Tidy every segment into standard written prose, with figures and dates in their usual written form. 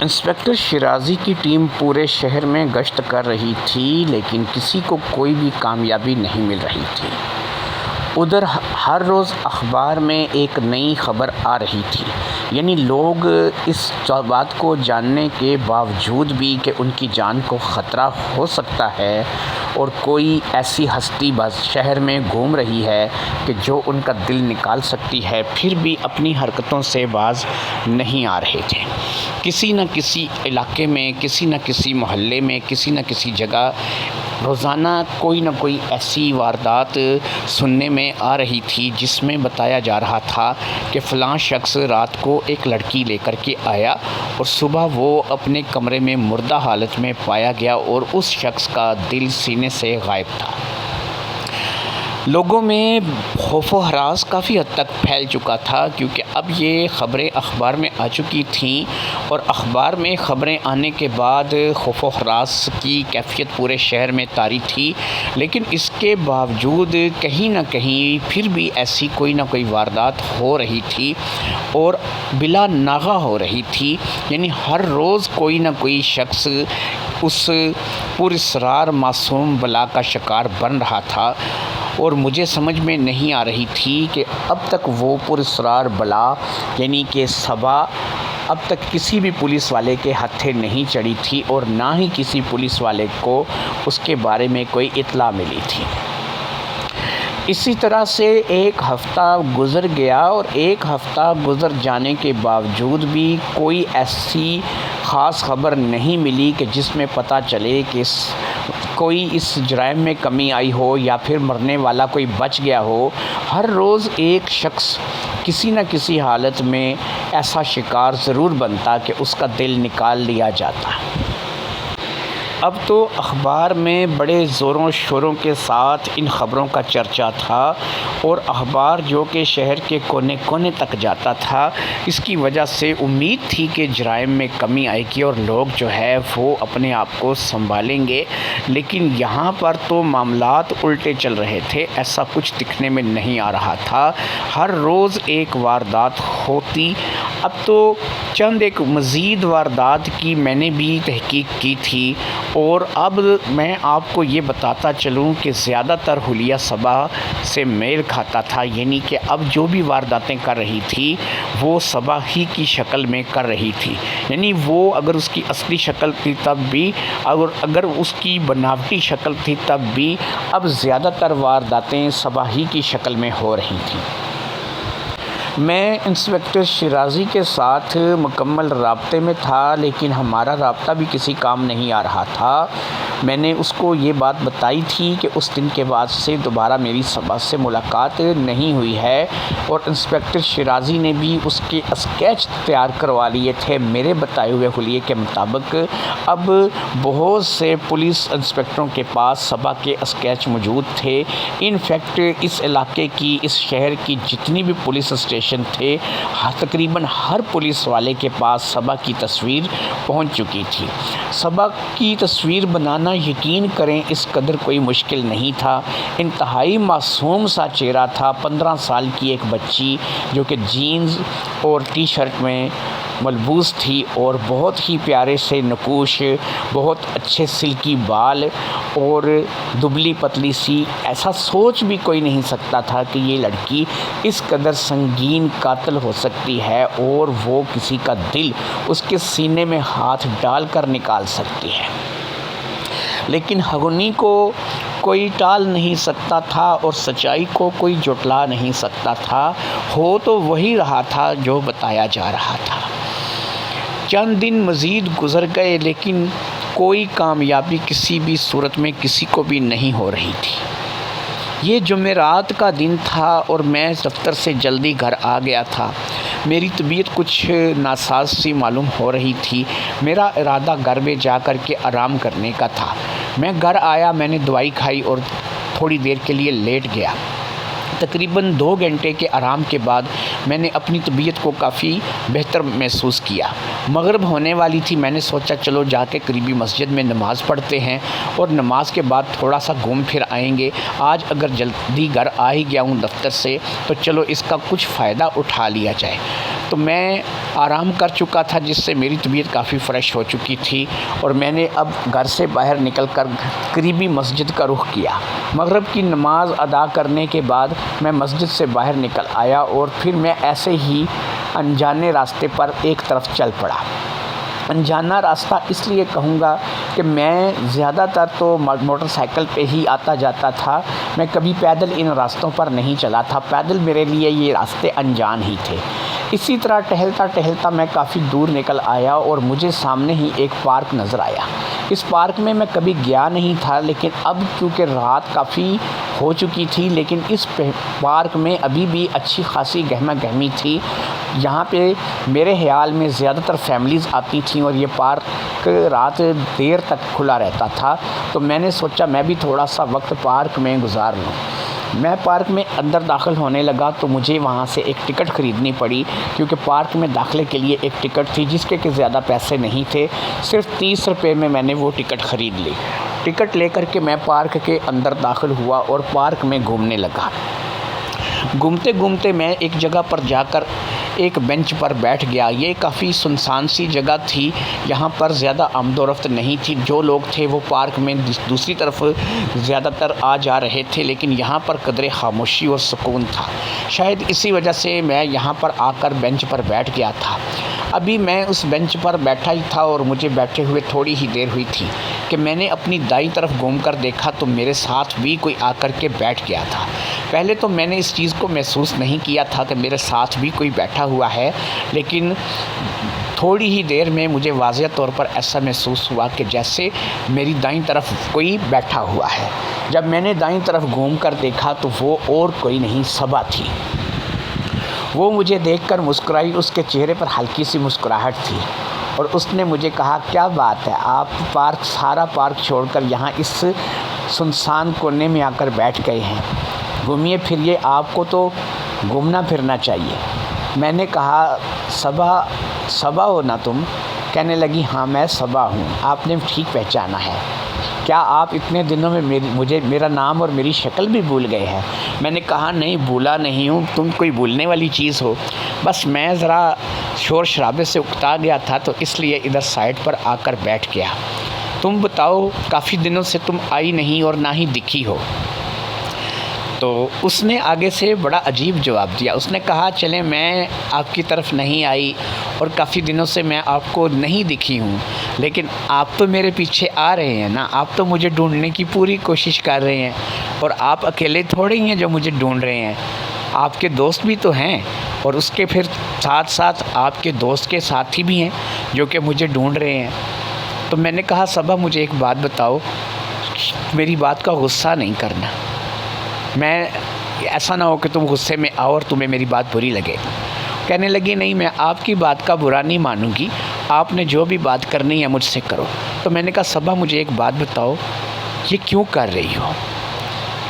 Inspector Shirazi کی team پورے شہر میں گشت کر رہی تھی، لیکن کسی کو کوئی بھی کامیابی نہیں مل رہی تھی۔ ادھر ہر روز اخبار میں ایک نئی خبر آ رہی تھی، یعنی لوگ اس بات کو جاننے کے باوجود بھی کہ ان کی جان کو خطرہ ہو سکتا ہے اور کوئی ایسی ہستی بس شہر میں گھوم رہی ہے کہ جو ان کا دل نکال سکتی ہے، پھر بھی اپنی حرکتوں سے باز نہیں آ رہے تھے۔ کسی نہ کسی علاقے میں، کسی نہ کسی محلے میں، کسی نہ کسی جگہ روزانہ کوئی نہ کوئی ایسی واردات سننے میں آ رہی تھی جس میں بتایا جا رہا تھا کہ فلاں شخص رات کو ایک لڑکی لے کر کے آیا اور صبح وہ اپنے کمرے میں مردہ حالت میں پایا گیا اور اس شخص کا دل سینے سے غائب تھا۔ لوگوں میں خوف و ہراس کافی حد تک پھیل چکا تھا، کیونکہ اب یہ خبریں اخبار میں آ چکی تھیں اور اخبار میں خبریں آنے کے بعد خوف و ہراس کی کیفیت پورے شہر میں طاری تھی، لیکن اس کے باوجود کہیں نہ کہیں پھر بھی ایسی کوئی نہ کوئی واردات ہو رہی تھی اور بلا ناغہ ہو رہی تھی، یعنی ہر روز کوئی نہ کوئی شخص اس پراسرار معصوم بلا کا شکار بن رہا تھا اور مجھے سمجھ میں نہیں آ رہی تھی کہ اب تک وہ پراسرار بلا یعنی کہ صبا اب تک کسی بھی پولیس والے کے ہتھے نہیں چڑھی تھی اور نہ ہی کسی پولیس والے کو اس کے بارے میں کوئی اطلاع ملی تھی۔ اسی طرح سے ایک ہفتہ گزر گیا اور ایک ہفتہ گزر جانے کے باوجود بھی کوئی ایسی خاص خبر نہیں ملی کہ جس میں پتہ چلے کہ کوئی اس جرائم میں کمی آئی ہو یا پھر مرنے والا کوئی بچ گیا ہو۔ ہر روز ایک شخص کسی نہ کسی حالت میں ایسا شکار ضرور بنتا کہ اس کا دل نکال لیا جاتا۔ اب تو اخبار میں بڑے زوروں شوروں کے ساتھ ان خبروں کا چرچا تھا اور اخبار جو کہ شہر کے کونے کونے تک جاتا تھا، اس کی وجہ سے امید تھی کہ جرائم میں کمی آئے گی اور لوگ جو ہے وہ اپنے آپ کو سنبھالیں گے، لیکن یہاں پر تو معاملات الٹے چل رہے تھے، ایسا کچھ دکھنے میں نہیں آ رہا تھا۔ ہر روز ایک واردات ہوتی۔ اب تو چند ایک مزید واردات کی میں نے بھی تحقیق کی تھی اور اب میں آپ کو یہ بتاتا چلوں کہ زیادہ تر حلیہ صبا سے میل کھاتا تھا، یعنی کہ اب جو بھی وارداتیں کر رہی تھی وہ صبا ہی کی شکل میں کر رہی تھی، یعنی وہ اگر اس کی اصلی شکل تھی تب بھی اور اگر اس کی بناوٹی شکل تھی تب بھی اب زیادہ تر وارداتیں صبا ہی کی شکل میں ہو رہی تھیں۔ میں انسپکٹر شیرازی کے ساتھ مکمل رابطے میں تھا، لیکن ہمارا رابطہ بھی کسی کام نہیں آ رہا تھا۔ میں نے اس کو یہ بات بتائی تھی کہ اس دن کے بعد سے دوبارہ میری صبا سے ملاقات نہیں ہوئی ہے اور انسپکٹر شیرازی نے بھی اس کے اسکیچ تیار کروا لیے تھے میرے بتائے ہوئے حلیے کے مطابق۔ اب بہت سے پولیس انسپکٹروں کے پاس صبا کے اسکیچ موجود تھے۔ ان فیکٹ اس علاقے کی، اس شہر کی جتنی بھی پولیس اسٹیشن تھے، تقریباً ہر پولیس والے کے پاس صبا کی تصویر پہنچ چکی تھی۔ صبا کی تصویر بنانا یقین کریں اس قدر کوئی مشکل نہیں تھا۔ انتہائی معصوم سا چہرہ تھا، 15 سال کی ایک بچی جو کہ جینز اور ٹی شرٹ میں ملبوس تھی اور بہت ہی پیارے سے نقوش، بہت اچھے سلکی بال اور دبلی پتلی سی، ایسا سوچ بھی کوئی نہیں سکتا تھا کہ یہ لڑکی اس قدر سنگین قاتل ہو سکتی ہے اور وہ کسی کا دل اس کے سینے میں ہاتھ ڈال کر نکال سکتی ہے، لیکن حقانی کو کوئی ٹال نہیں سکتا تھا اور سچائی کو کوئی جھٹلا نہیں سکتا تھا۔ ہو تو وہی رہا تھا جو بتایا جا رہا تھا۔ چند دن مزید گزر گئے لیکن کوئی کامیابی کسی بھی صورت میں کسی کو بھی نہیں ہو رہی تھی۔ یہ جمعرات کا دن تھا اور میں دفتر سے جلدی گھر آ گیا تھا۔ میری طبیعت کچھ ناساز سی معلوم ہو رہی تھی۔ میرا ارادہ گھر میں جا کر کے آرام کرنے کا تھا۔ میں گھر آیا، میں نے دوائی کھائی اور تھوڑی دیر کے لیے لیٹ گیا۔ تقریباً 2 گھنٹے کے آرام کے بعد میں نے اپنی طبیعت کو کافی بہتر محسوس کیا۔ مغرب ہونے والی تھی، میں نے سوچا چلو جا کے قریبی مسجد میں نماز پڑھتے ہیں اور نماز کے بعد تھوڑا سا گھوم پھر آئیں گے۔ آج اگر جلدی گھر آ ہی گیا ہوں دفتر سے تو چلو اس کا کچھ فائدہ اٹھا لیا جائے۔ تو میں آرام کر چکا تھا، جس سے میری طبیعت کافی فریش ہو چکی تھی، اور میں نے اب گھر سے باہر نکل کر قریبی مسجد کا رخ کیا۔ مغرب کی نماز ادا کرنے کے بعد میں مسجد سے باہر نکل آیا، اور پھر میں ایسے ہی انجانے راستے پر ایک طرف چل پڑا۔ انجانہ راستہ اس لیے کہوں گا کہ میں زیادہ تر تو موٹر سائیکل پہ ہی آتا جاتا تھا، میں کبھی پیدل ان راستوں پر نہیں چلا تھا، پیدل میرے لیے یہ راستے انجان ہی تھے۔ اسی طرح ٹہلتا ٹہلتا میں کافی دور نکل آیا، اور مجھے سامنے ہی ایک پارک نظر آیا۔ اس پارک میں کبھی گیا نہیں تھا، لیکن اب کیونکہ رات کافی ہو چکی تھی، لیکن اس پارک میں ابھی بھی اچھی خاصی گہما گہمی تھی۔ یہاں پہ میرے خیال میں زیادہ تر فیملیز آتی تھیں، اور یہ پارک رات دیر تک کھلا رہتا تھا، تو میں نے سوچا میں بھی تھوڑا سا وقت پارک میں گزار لوں۔ میں پارک میں اندر داخل ہونے لگا تو مجھے وہاں سے ایک ٹکٹ خریدنی پڑی، کیونکہ پارک میں داخلے کے لیے ایک ٹکٹ تھی جس کے کہ زیادہ پیسے نہیں تھے، صرف 30 روپے میں نے وہ ٹکٹ خرید لی۔ ٹکٹ لے کر کے میں پارک کے اندر داخل ہوا اور پارک میں گھومنے لگا۔ گھومتے گھومتے میں ایک جگہ پر جا کر ایک بینچ پر بیٹھ گیا۔ یہ کافی سنسان سی جگہ تھی، یہاں پر زیادہ آمد و رفت نہیں تھی، جو لوگ تھے وہ پارک میں دوسری طرف زیادہ تر آ جا رہے تھے، لیکن یہاں پر قدرے خاموشی اور سکون تھا۔ شاید اسی وجہ سے میں یہاں پر آ کر بینچ پر بیٹھ گیا تھا۔ ابھی میں اس بینچ پر بیٹھا ہی تھا، اور مجھے بیٹھے ہوئے تھوڑی ہی دیر ہوئی تھی کہ میں نے اپنی دائیں طرف گھوم کر دیکھا تو میرے ساتھ بھی کوئی آ کر کے بیٹھ گیا تھا۔ پہلے تو میں نے اس چیز کو محسوس نہیں کیا تھا کہ میرے ساتھ بھی کوئی بیٹھا ہوا ہے، لیکن تھوڑی ہی دیر میں مجھے واضح طور پر ایسا محسوس ہوا کہ جیسے میری دائیں طرف کوئی بیٹھا ہوا ہے۔ جب میں نے دائیں طرف گھوم کر دیکھا تو وہ اور کوئی نہیں، صبا تھی۔ وہ مجھے دیکھ کر مسکرائی، اس کے چہرے پر ہلکی سی مسکراہٹ تھی، اور اس نے مجھے کہا، کیا بات ہے، آپ سارا پارک چھوڑ کر یہاں اس سنسان کونے میں آ کر بیٹھ گئے ہیں؟ گھومیے پھریے، آپ کو تو گھومنا پھرنا چاہیے۔ میں نے کہا، صبا ہو نا تم؟ کہنے لگی، ہاں میں صبا ہوں، آپ نے ٹھیک پہچانا ہے۔ کیا آپ اتنے دنوں میں مجھے میرا نام اور میری شکل بھی بھول گئے ہیں؟ میں نے کہا، نہیں بھولا نہیں ہوں، تم کوئی بھولنے والی چیز ہو، بس میں ذرا شور شرابے سے اکتا گیا تھا تو اس لیے ادھر سائڈ پر آ کر بیٹھ گیا۔ تم بتاؤ، کافی دنوں سے تم آئی نہیں اور نہ ہی دکھی ہو۔ تو اس نے آگے سے بڑا عجیب جواب دیا۔ اس نے کہا، چلیں میں آپ کی طرف نہیں آئی اور کافی دنوں سے میں آپ کو نہیں دکھی ہوں، لیکن آپ تو میرے پیچھے آ رہے ہیں نا، آپ تو مجھے ڈھونڈنے کی پوری کوشش کر رہے ہیں، اور آپ اکیلے تھوڑے ہی ہیں جو مجھے ڈھونڈ رہے ہیں، آپ کے دوست بھی تو ہیں، اور اس کے پھر ساتھ ساتھ آپ کے دوست کے ساتھی بھی ہیں جو کہ مجھے ڈھونڈ رہے ہیں۔ تو میں نے کہا، صبا مجھے ایک بات بتاؤ، میری بات کا غصہ نہیں کرنا، میں ایسا نہ ہو کہ تم غصے میں آؤ اور تمہیں میری بات بری لگے۔ کہنے لگی، نہیں میں آپ کی بات کا برا نہیں مانوں گی، آپ نے جو بھی بات کرنی ہے مجھ سے کرو۔ تو میں نے کہا، صبا مجھے ایک بات بتاؤ، یہ کیوں کر رہی ہو؟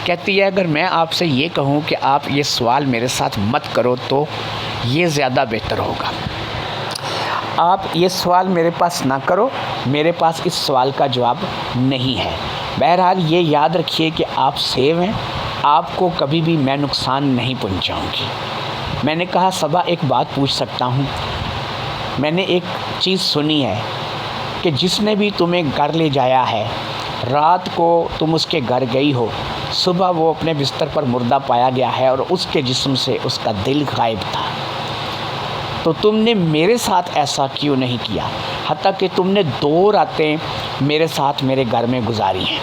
کہتی ہے، اگر میں آپ سے یہ کہوں کہ آپ یہ سوال میرے ساتھ مت کرو تو یہ زیادہ بہتر ہوگا۔ آپ یہ سوال میرے پاس نہ کرو، میرے پاس اس سوال کا جواب نہیں ہے۔ بہرحال یہ یاد رکھیے کہ آپ سیف ہیں، آپ کو کبھی بھی میں نقصان نہیں پہنچاؤں گی۔ میں نے کہا، صبا ایک بات پوچھ سکتا ہوں؟ میں نے ایک چیز سنی ہے کہ جس نے بھی تمہیں گھر لے جایا ہے، رات کو تم اس کے گھر گئی ہو، صبح وہ اپنے بستر پر مردہ پایا گیا ہے اور اس کے جسم سے اس کا دل غائب تھا۔ تو تم نے میرے ساتھ ایسا کیوں نہیں کیا، حتیٰ کہ تم نے 2 راتیں میرے ساتھ میرے گھر میں گزاری ہیں؟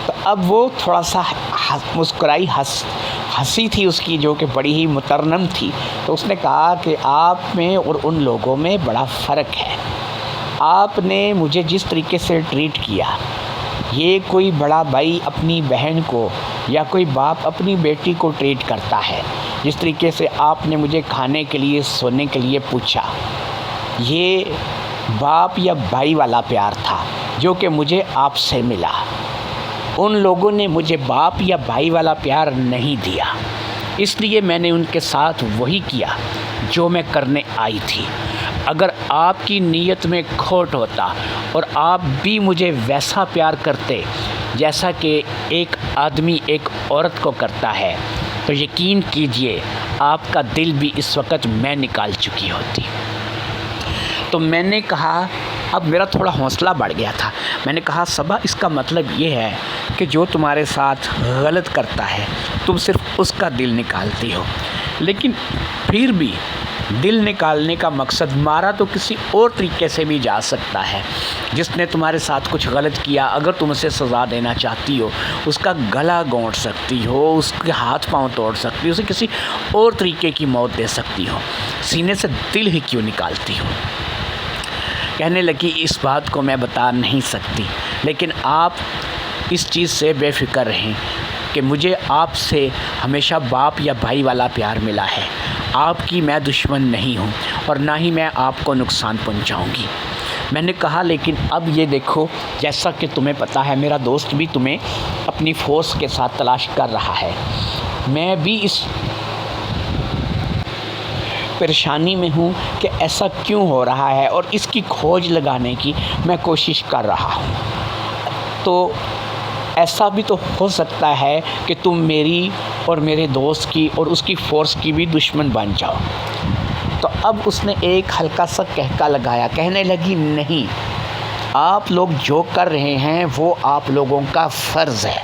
تو اب وہ تھوڑا سا مسکرائی، ہنسی تھی اس کی جو کہ بڑی ہی مترنم تھی۔ تو اس نے کہا کہ آپ میں اور ان لوگوں میں بڑا فرق ہے۔ آپ نے مجھے جس طریقے سے ٹریٹ کیا، یہ کوئی بڑا بھائی اپنی بہن کو یا کوئی باپ اپنی بیٹی کو ٹریٹ کرتا ہے، جس طریقے سے آپ نے مجھے کھانے کے لیے سونے کے لیے پوچھا، یہ باپ یا بھائی والا پیار تھا جو کہ مجھے آپ سے ملا۔ ان لوگوں نے مجھے باپ یا بھائی والا پیار نہیں دیا، اس لیے میں نے ان کے ساتھ وہی کیا جو میں کرنے آئی تھی۔ اگر آپ کی نیت میں کھوٹ ہوتا اور آپ بھی مجھے ویسا پیار کرتے جیسا کہ ایک آدمی ایک عورت کو کرتا ہے، تو یقین کیجئے آپ کا دل بھی اس وقت میں نکال چکی ہوتی۔ تو میں نے کہا، اب میرا تھوڑا حوصلہ بڑھ گیا تھا، میں نے کہا صبا اس کا مطلب یہ ہے کہ جو تمہارے ساتھ غلط کرتا ہے تم صرف اس کا دل نکالتی ہو، لیکن پھر بھی دل نکالنے کا مقصد مارا تو کسی اور طریقے سے بھی جا سکتا ہے۔ جس نے تمہارے ساتھ کچھ غلط کیا، اگر تم اسے سزا دینا چاہتی ہو، اس کا گلا گھونٹ سکتی ہو، اس کے ہاتھ پاؤں توڑ سکتی ہو، اسے کسی اور طریقے کی موت دے سکتی ہو، سینے سے دل ہی کیوں نکالتی ہو؟ کہنے لگی اس بات کو میں بتا نہیں سکتی، لیکن آپ اس چیز سے بے فکر رہیں کہ مجھے آپ سے ہمیشہ باپ یا بھائی والا پیار ملا ہے، آپ کی میں دشمن نہیں ہوں اور نہ ہی میں آپ کو نقصان پہنچاؤں گی۔ میں نے کہا لیکن اب یہ دیکھو، جیسا کہ تمہیں پتہ ہے میرا دوست بھی تمہیں اپنی فورس کے ساتھ تلاش کر رہا ہے، میں بھی اس پریشانی میں ہوں کہ ایسا کیوں ہو رہا ہے اور اس کی کھوج لگانے کی میں کوشش کر رہا ہوں۔ تو ایسا بھی تو ہو سکتا ہے کہ تم میری اور میرے دوست کی اور اس کی فورس کی بھی دشمن بن جاؤ۔ تو اب اس نے ایک ہلکا سا کہکا لگایا، کہنے لگی نہیں، آپ لوگ جو کر رہے ہیں وہ آپ لوگوں کا فرض ہے،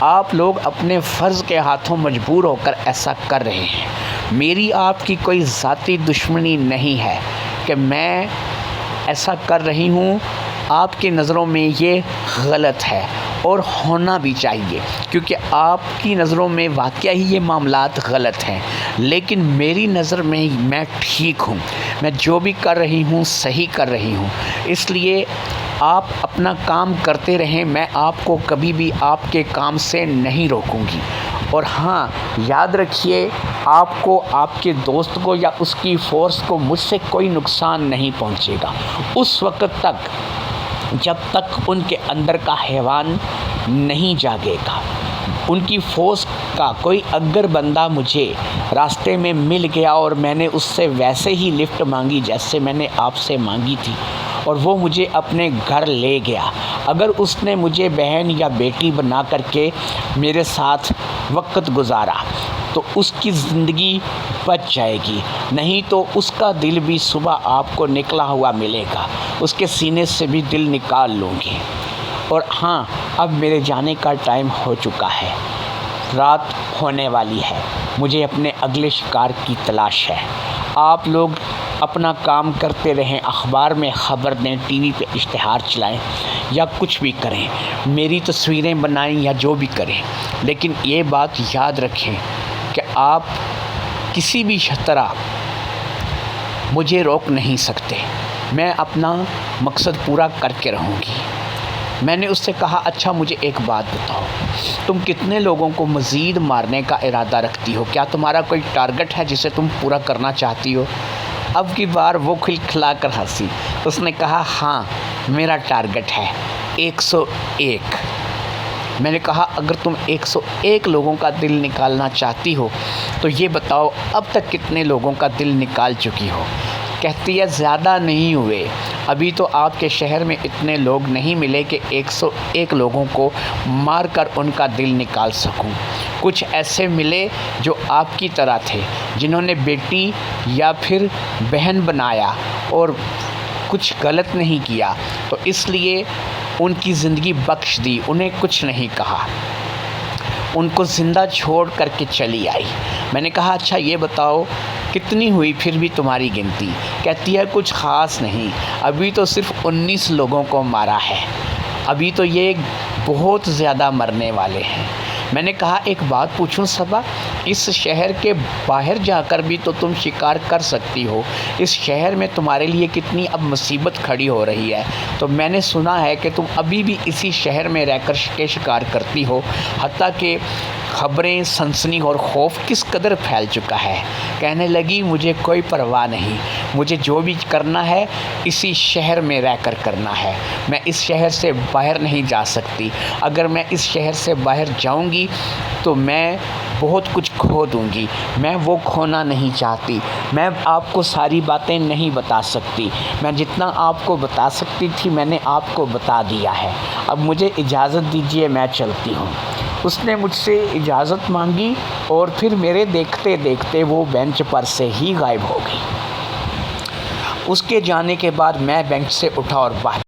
آپ لوگ اپنے فرض کے ہاتھوں مجبور ہو کر ایسا کر رہے ہیں، میری آپ کی کوئی ذاتی دشمنی نہیں ہے کہ میں ایسا کر رہی ہوں، آپ کی نظروں میں یہ غلط ہے اور ہونا بھی چاہیے کیونکہ آپ کی نظروں میں واقعہ ہی یہ معاملات غلط ہیں، لیکن میری نظر میں میں ٹھیک ہوں، میں جو بھی کر رہی ہوں صحیح کر رہی ہوں، اس لیے آپ اپنا کام کرتے رہیں، میں آپ کو کبھی بھی آپ کے کام سے نہیں روکوں گی۔ اور ہاں یاد رکھیے، آپ کو، آپ کے دوست کو یا اس کی فورس کو مجھ سے کوئی نقصان نہیں پہنچے گا اس وقت تک جب تک ان کے اندر کا حیوان نہیں جاگے گا۔ ان کی فورس کا کوئی اگر بندہ مجھے راستے میں مل گیا اور میں نے اس سے ویسے ہی لفٹ مانگی جیسے میں نے آپ سے مانگی تھی اور وہ مجھے اپنے گھر لے گیا، اگر اس نے مجھے بہن یا بیٹی بنا کر کے میرے ساتھ وقت گزارا تو اس کی زندگی بچ جائے گی، نہیں تو اس کا دل بھی صبح آپ کو نکلا ہوا ملے گا، اس کے سینے سے بھی دل نکال لوں گی۔ اور ہاں اب میرے جانے کا ٹائم ہو چکا ہے، رات ہونے والی ہے، مجھے اپنے اگلے شکار کی تلاش ہے۔ آپ لوگ اپنا کام کرتے رہیں، اخبار میں خبر دیں، ٹی وی پہ اشتہار چلائیں یا کچھ بھی کریں، میری تصویریں بنائیں یا جو بھی کریں، لیکن یہ بات یاد رکھیں کہ آپ کسی بھی طرح مجھے روک نہیں سکتے، میں اپنا مقصد پورا کر کے رہوں گی۔ میں نے اس سے کہا اچھا مجھے ایک بات بتاؤ، تم کتنے لوگوں کو مزید مارنے کا ارادہ رکھتی ہو؟ کیا تمہارا کوئی ٹارگٹ ہے جسے تم پورا کرنا چاہتی ہو؟ اب کی بار وہ کھلکھلا کر ہنسی، اس نے کہا ہاں میرا ٹارگٹ ہے 101۔ میں نے کہا اگر تم 101 لوگوں کا دل نکالنا چاہتی ہو تو یہ بتاؤ اب تک کتنے لوگوں کا دل نکال چکی ہو؟ کہتی ہے زیادہ نہیں ہوئے، ابھی تو آپ کے شہر میں اتنے لوگ نہیں ملے کہ 101 لوگوں کو مار کر ان کا دل نکال سکوں، کچھ ایسے ملے جو آپ کی طرح تھے جنہوں نے بیٹی یا پھر بہن بنایا اور کچھ غلط نہیں کیا تو اس لیے ان کی زندگی بخش دی، انہیں کچھ نہیں کہا، ان کو زندہ چھوڑ کر کے چلی آئی۔ میں نے کہا اچھا یہ بتاؤ کتنی ہوئی پھر بھی تمہاری گنتی؟ کہتی ہے کچھ خاص نہیں، ابھی تو صرف 19 لوگوں کو مارا ہے، ابھی تو یہ بہت زیادہ مرنے والے ہیں۔ میں نے کہا ایک بات پوچھوں صبا، اس شہر کے باہر جا کر بھی تو تم شکار کر سکتی ہو، اس شہر میں تمہارے لیے کتنی اب مصیبت کھڑی ہو رہی ہے، تو میں نے سنا ہے کہ تم ابھی بھی اسی شہر میں رہ کر شکار کرتی ہو، حتیٰ کہ خبریں، سنسنی اور خوف کس قدر پھیل چکا ہے۔ کہنے لگی مجھے کوئی پرواہ نہیں، مجھے جو بھی کرنا ہے اسی شہر میں رہ کر کرنا ہے، میں اس شہر سے باہر نہیں جا سکتی، اگر میں اس شہر سے باہر جاؤں گی تو میں بہت کچھ کھو دوں گی، میں وہ کھونا نہیں چاہتی، میں آپ کو ساری باتیں نہیں بتا سکتی، میں جتنا آپ کو بتا سکتی تھی میں نے آپ کو بتا دیا ہے، اب مجھے اجازت دیجیے میں چلتی ہوں۔ اس نے مجھ سے اجازت مانگی اور پھر میرے دیکھتے دیکھتے وہ بینچ پر سے ہی غائب ہو گئی۔ اس کے جانے کے بعد میں بینچ سے اٹھا اور باہر